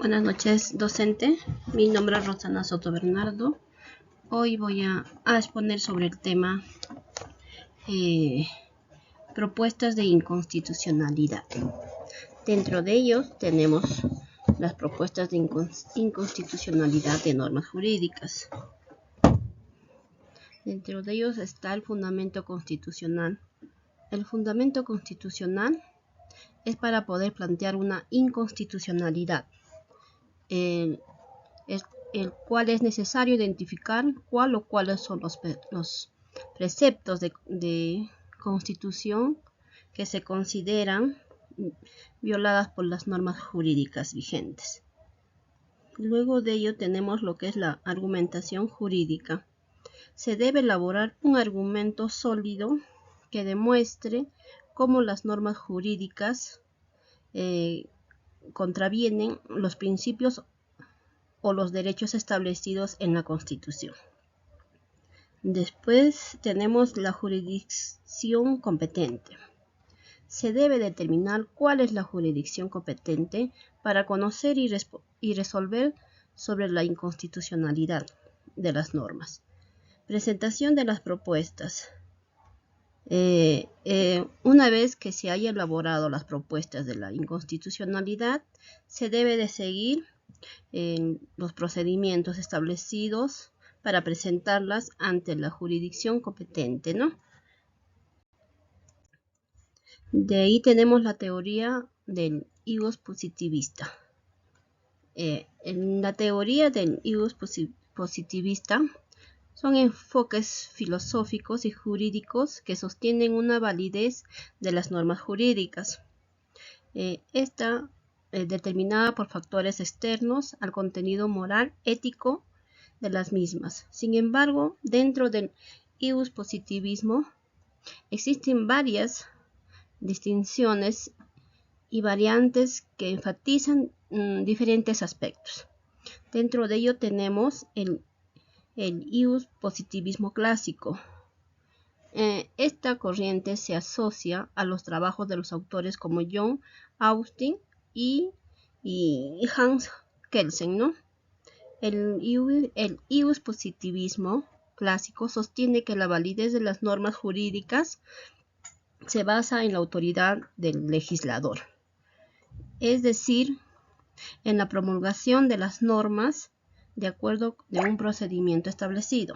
Buenas noches, docente. Mi nombre es Rosana Soto Bernardo. Hoy voy a exponer sobre el tema propuestas de inconstitucionalidad. Dentro de ellos tenemos las propuestas de inconstitucionalidad de normas jurídicas. Dentro de ellos está el fundamento constitucional. El fundamento constitucional es para poder plantear una inconstitucionalidad, el cual es necesario identificar cuáles son los preceptos de constitución que se consideran violadas por las normas jurídicas vigentes. Luego de ello tenemos lo que es la argumentación jurídica. Se debe elaborar un argumento sólido que demuestre cómo las normas jurídicas contravienen los principios o los derechos establecidos en la Constitución. Después tenemos la jurisdicción competente. Se debe determinar cuál es la jurisdicción competente para conocer y resolver sobre la inconstitucionalidad de las normas. Presentación de las propuestas. Una vez que se haya elaborado las propuestas de la inconstitucionalidad, se debe de seguir los procedimientos establecidos para presentarlas ante la jurisdicción competente, ¿no? De ahí tenemos la teoría del ius positivista. En la teoría del ius positivista son enfoques filosóficos y jurídicos que sostienen una validez de las normas jurídicas. Esta determinada por factores externos al contenido moral, ético de las mismas. Sin embargo, dentro del ius positivismo existen varias distinciones y variantes que enfatizan diferentes aspectos. Dentro de ello tenemos el ius positivismo clásico. Esta corriente se asocia a los trabajos de los autores como John Austin y Hans Kelsen, ¿no? El ius positivismo clásico sostiene que la validez de las normas jurídicas se basa en la autoridad del legislador, es decir, en la promulgación de las normas de acuerdo de un procedimiento establecido.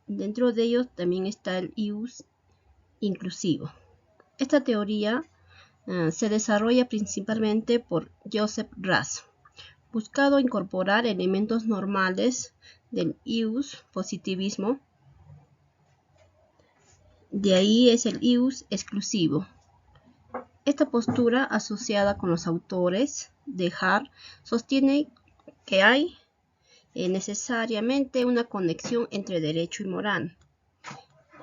Dentro de ellos también está el ius inclusivo. Esta teoría se desarrolla principalmente por Joseph Raz, buscado incorporar elementos normales del ius positivismo. De ahí es el ius exclusivo. Esta postura, asociada con los autores de Hart, sostiene que hay necesariamente una conexión entre derecho y moral.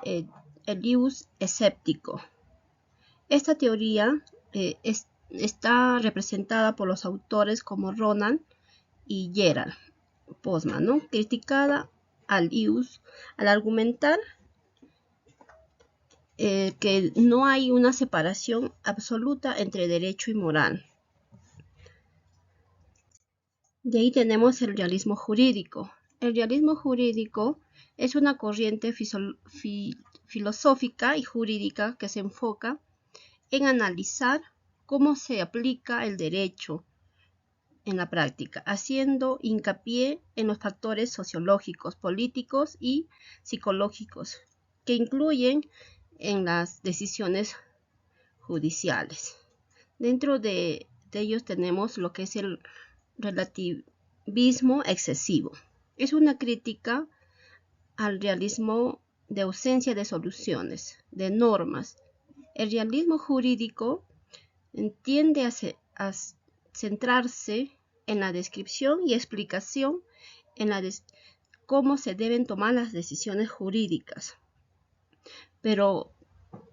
El ius escéptico. Esta teoría está representada por los autores como Ronald y Gerald Postman, ¿no? Criticada al ius al argumentar que no hay una separación absoluta entre derecho y moral. De ahí tenemos el realismo jurídico. El realismo jurídico es una corriente filosófica y jurídica que se enfoca en analizar cómo se aplica el derecho en la práctica, haciendo hincapié en los factores sociológicos, políticos y psicológicos que incluyen en las decisiones judiciales. Dentro de ellos tenemos lo que es el relativismo excesivo. Es una crítica al realismo de ausencia de soluciones, de normas. El realismo jurídico tiende a centrarse en la descripción y explicación en cómo se deben tomar las decisiones jurídicas, pero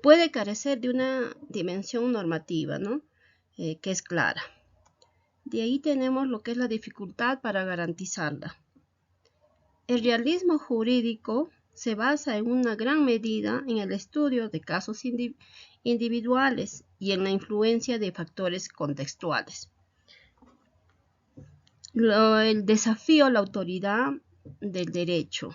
puede carecer de una dimensión normativa, ¿no? Que es clara. De ahí tenemos lo que es la dificultad para garantizarla. El realismo jurídico se basa en una gran medida en el estudio de casos individuales y en la influencia de factores contextuales. El desafío a la autoridad del derecho.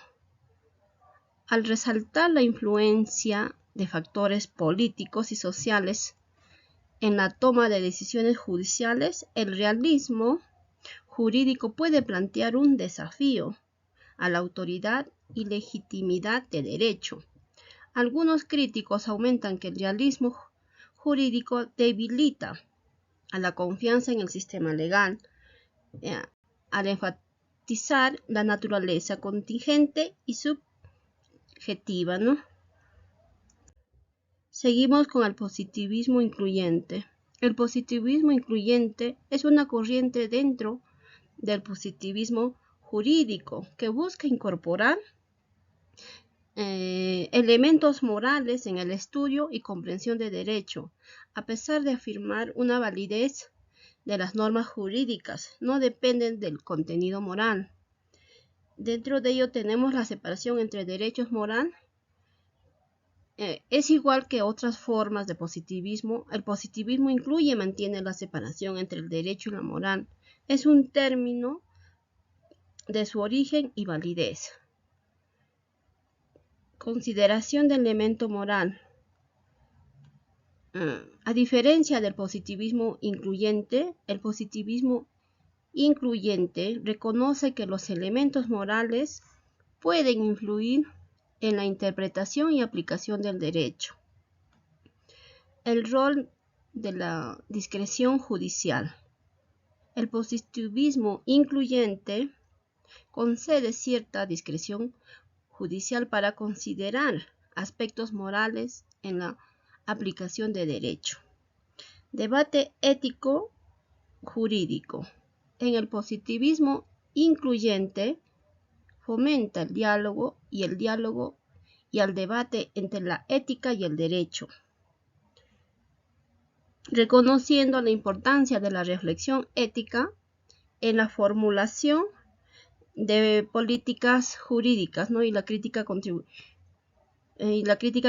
Al resaltar la influencia de factores políticos y sociales en la toma de decisiones judiciales, el realismo jurídico puede plantear un desafío a la autoridad y legitimidad de derecho. Algunos críticos aumentan que el realismo jurídico debilita a la confianza en el sistema legal, al enfatizar la naturaleza contingente y subjetiva, ¿no? Seguimos con el positivismo incluyente. El positivismo incluyente es una corriente dentro del positivismo jurídico que busca incorporar elementos morales en el estudio y comprensión de derecho, a pesar de afirmar una validez de las normas jurídicas, no dependen del contenido moral. Dentro de ello tenemos la separación entre derechos moral. Es igual que otras formas de positivismo. El positivismo incluye y mantiene la separación entre el derecho y la moral. Es un término de su origen y validez. Consideración del elemento moral. A diferencia del positivismo incluyente, el positivismo incluyente reconoce que los elementos morales pueden influir en la interpretación y aplicación del derecho. El rol de la discreción judicial. El positivismo incluyente concede cierta discreción judicial para considerar aspectos morales en la aplicación de derecho. Debate ético jurídico. En el positivismo incluyente fomenta el diálogo y el debate entre la ética y el derecho, reconociendo la importancia de la reflexión ética en la formulación de políticas jurídicas, ¿no? y la crítica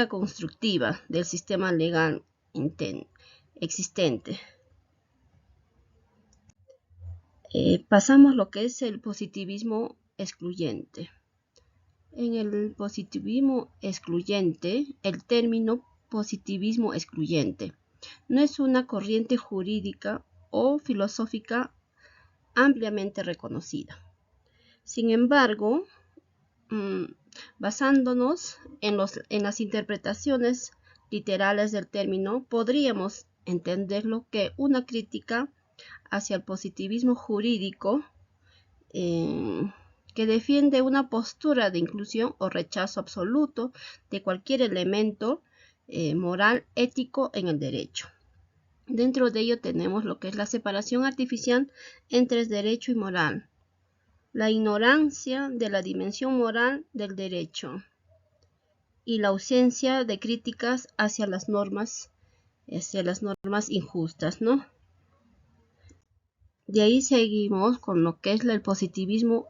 constructiva del sistema legal existente. Pasamos lo que es el positivismo excluyente. En el positivismo excluyente, el término positivismo excluyente no es una corriente jurídica o filosófica ampliamente reconocida. Sin embargo, basándonos en las interpretaciones literales del término, podríamos entenderlo que una crítica hacia el positivismo jurídico que defiende una postura de inclusión o rechazo absoluto de cualquier elemento moral, ético en el derecho. Dentro de ello tenemos lo que es la separación artificial entre derecho y moral, la ignorancia de la dimensión moral del derecho y la ausencia de críticas hacia las normas injustas, ¿no? De ahí seguimos con lo que es el positivismo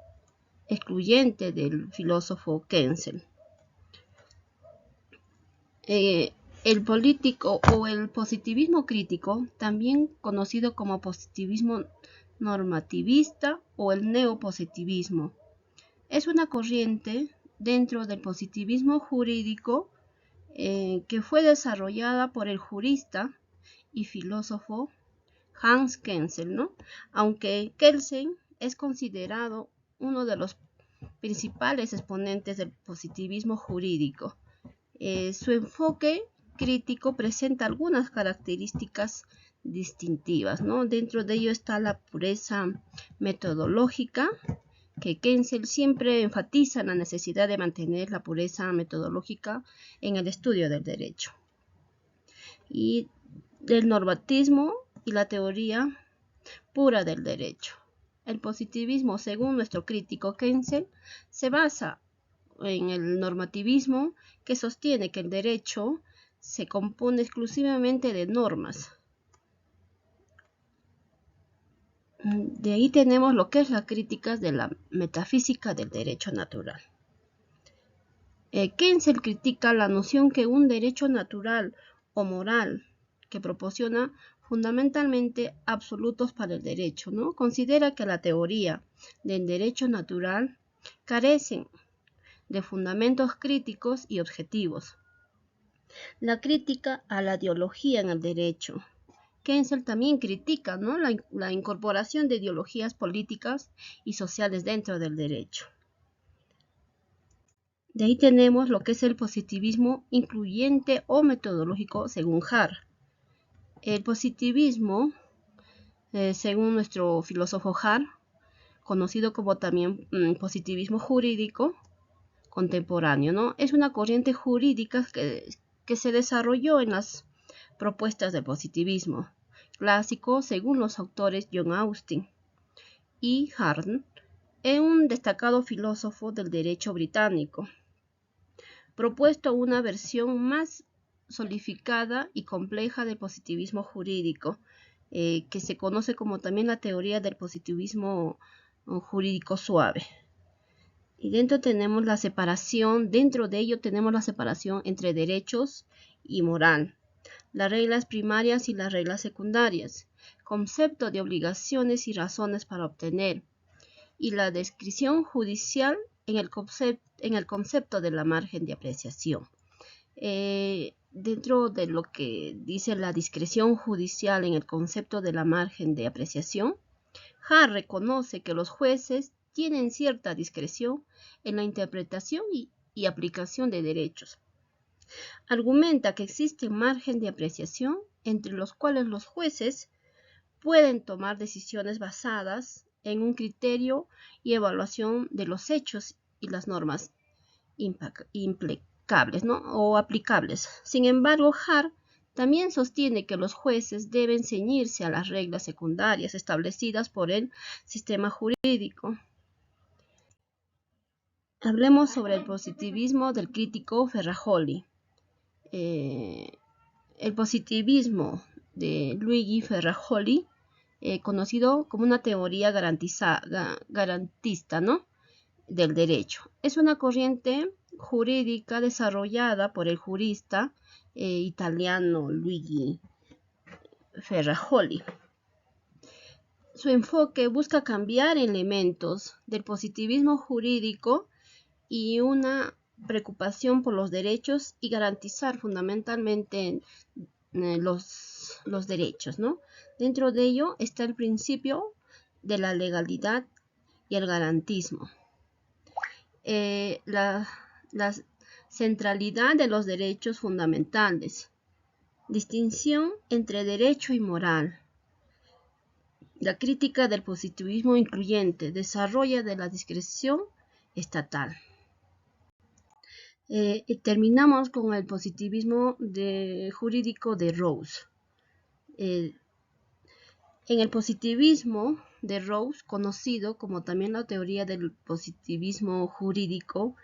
excluyente del filósofo Kenzel. El político o el positivismo crítico, también conocido como positivismo normativista o el neopositivismo, es una corriente dentro del positivismo jurídico que fue desarrollada por el jurista y filósofo Hans Kenzel, ¿no? Aunque Kelsen es considerado uno de los principales exponentes del positivismo jurídico. Su enfoque crítico presenta algunas características distintivas, ¿no? Dentro de ello está la pureza metodológica, que Kenzel siempre enfatiza la necesidad de mantener la pureza metodológica en el estudio del derecho. Y del normativismo y la teoría pura del derecho. El positivismo, según nuestro crítico Kenzel, se basa en el normativismo que sostiene que el derecho se compone exclusivamente de normas. De ahí tenemos lo que es la crítica de la metafísica del derecho natural. Kenzel critica la noción que un derecho natural o moral que proporciona fundamentalmente absolutos para el derecho, ¿no? Considera que la teoría del derecho natural carecen de fundamentos críticos y objetivos. La crítica a la ideología en el derecho. Kensel también critica, ¿no?, la incorporación de ideologías políticas y sociales dentro del derecho. De ahí tenemos lo que es el positivismo incluyente o metodológico según Hart. El positivismo, según nuestro filósofo Hart, conocido como también positivismo jurídico contemporáneo, ¿no?, es una corriente jurídica que se desarrolló en las propuestas del positivismo clásico según los autores John Austin y Hart, es un destacado filósofo del derecho británico, propuesto una versión más solidificada y compleja del positivismo jurídico, que se conoce como también la teoría del positivismo jurídico suave. Y dentro de ello tenemos la separación entre derechos y moral, las reglas primarias y las reglas secundarias, concepto de obligaciones y razones para obtener, y la descripción judicial en el concepto de la margen de apreciación. Dentro de lo que dice la discreción judicial en el concepto de la margen de apreciación, Hart reconoce que los jueces tienen cierta discreción en la interpretación y aplicación de derechos. Argumenta que existe margen de apreciación entre los cuales los jueces pueden tomar decisiones basadas en un criterio y evaluación de los hechos y las normas implicables, ¿no?, o aplicables. Sin embargo, Hart también sostiene que los jueces deben ceñirse a las reglas secundarias establecidas por el sistema jurídico. Hablemos sobre el positivismo del crítico Ferrajoli. El positivismo de Luigi Ferrajoli, conocido como una teoría garantista, ¿no?, del derecho. Es una corriente jurídica desarrollada por el jurista italiano Luigi Ferrajoli. Su enfoque busca cambiar elementos del positivismo jurídico y una preocupación por los derechos y garantizar fundamentalmente los derechos, ¿no? Dentro de ello está el principio de la legalidad y el garantismo. La centralidad de los derechos fundamentales, distinción entre derecho y moral, la crítica del positivismo incluyente, desarrollo de la discreción estatal. Terminamos con el positivismo jurídico de Rawls. En el positivismo de Rawls, conocido como también la teoría del positivismo jurídico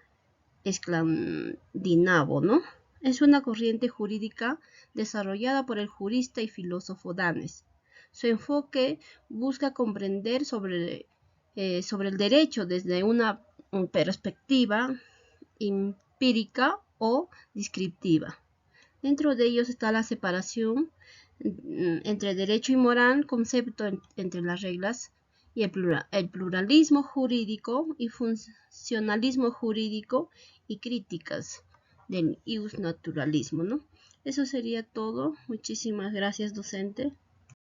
escandinavo, ¿no?, es una corriente jurídica desarrollada por el jurista y filósofo danés. Su enfoque busca comprender sobre el derecho desde una perspectiva empírica o descriptiva. Dentro de ellos está la separación entre derecho y moral, concepto entre las reglas, y el pluralismo jurídico y funcionalismo jurídico y críticas del iusnaturalismo, ¿no? Eso sería todo. Muchísimas gracias, docente.